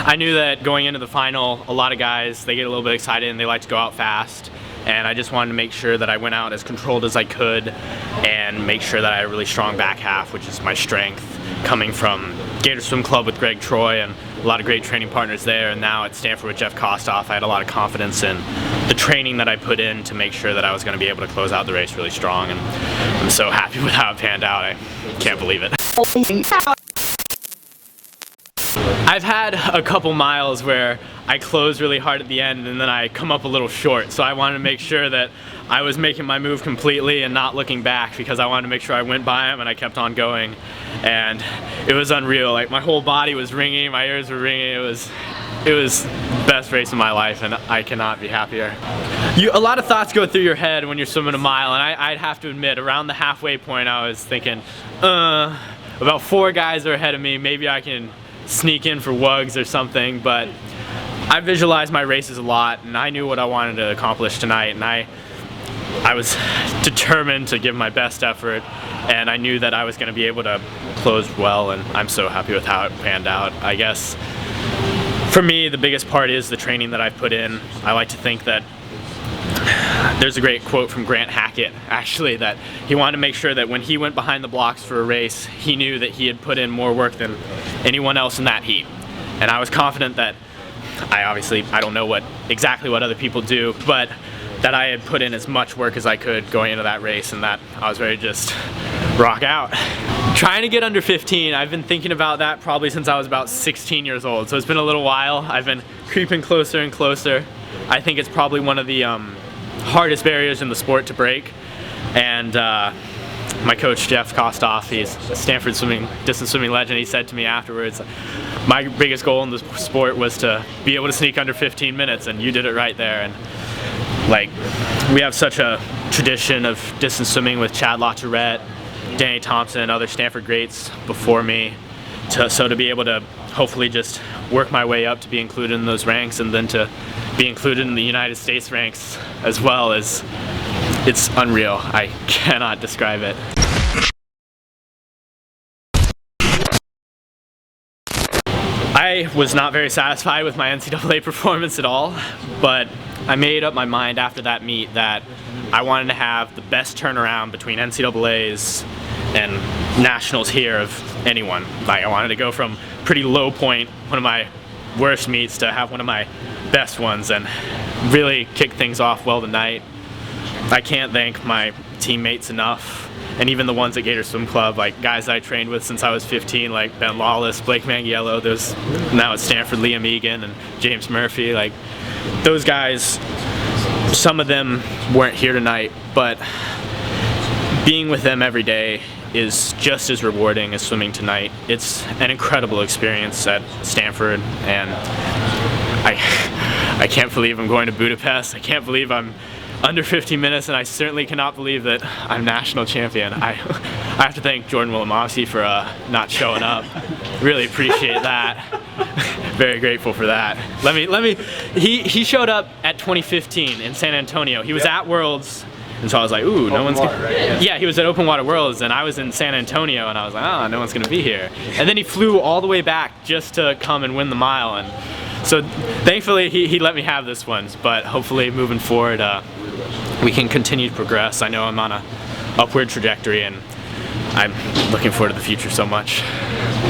I knew that going into the final, a lot of guys, they get a little bit excited and they like to go out fast. And I just wanted to make sure that I went out as controlled as I could and make sure that I had a really strong back half, which is my strength, coming from Gator Swim Club with Greg Troy and a lot of great training partners there, and now at Stanford with Jeff Kostoff. I had a lot of confidence in the training that I put in to make sure that I was going to be able to close out the race really strong, and I'm so happy with how it panned out. I can't believe it. I've had a couple miles where I close really hard at the end and then I come up a little short, so I wanted to make sure that I was making my move completely and not looking back, because I wanted to make sure I went by him and I kept on going, and it was unreal. Like, my whole body was ringing, my ears were ringing. It was the best race of my life, and I cannot be happier. A lot of thoughts go through your head when you're swimming a mile, and I'd have to admit, around the halfway point I was thinking, about 4 guys are ahead of me, maybe I can sneak in for wugs or something, but I visualized my races a lot and I knew what I wanted to accomplish tonight, and I was determined to give my best effort, and I knew that I was going to be able to close well, and I'm so happy with how it panned out. I guess for me the biggest part is the training that I've put in. I like to think that there's a great quote from Grant Hackett, actually, that he wanted to make sure that when he went behind the blocks for a race, he knew that he had put in more work than anyone else in that heat. And I was confident that I don't know exactly what other people do, but that I had put in as much work as I could going into that race, and that I was ready to just rock out. Trying to get under 15, I've been thinking about that probably since I was about 16 years old, so it's been a little while. I've been creeping closer and closer. I think it's probably one of the hardest barriers in the sport to break, and my coach Jeff Kostoff, he's a Stanford distance swimming legend, he said to me afterwards, my biggest goal in the sport was to be able to sneak under 15 minutes, and you did it right there. And like, we have such a tradition of distance swimming with Chad LaTourette, Danny Thompson, and other Stanford greats before me, so to be able to hopefully just work my way up to be included in those ranks, and then to be included in the United States ranks as well, it's unreal. I cannot describe it. I was not very satisfied with my NCAA performance at all, but I made up my mind after that meet that I wanted to have the best turnaround between NCAAs and nationals here of anyone. Like, I wanted to go from pretty low point, one of my worst meets, to have one of my best ones and really kick things off well tonight. I can't thank my teammates enough, and even the ones at Gator Swim Club, like guys I trained with since I was 15, like Ben Lawless, Blake Mangiello, there's now at Stanford Liam Egan and James Murphy. Like, those guys, some of them weren't here tonight, but being with them every day is just as rewarding as swimming tonight. It's an incredible experience at Stanford, and I can't believe I'm going to Budapest. I can't believe I'm under 15 minutes, and I certainly cannot believe that I'm national champion. I have to thank Jordan Willemowski for not showing up. Really appreciate that. Very grateful for that. He showed up at 2015 in San Antonio. He was at Worlds, and so I was like, ooh, no one's gonna... Right? Yeah, he was at Open Water Worlds, and I was in San Antonio, and I was like, oh, no one's gonna be here. And then he flew all the way back just to come and win the mile, and so thankfully he let me have this one, but hopefully moving forward we can continue to progress. I know I'm on a upward trajectory, and I'm looking forward to the future so much.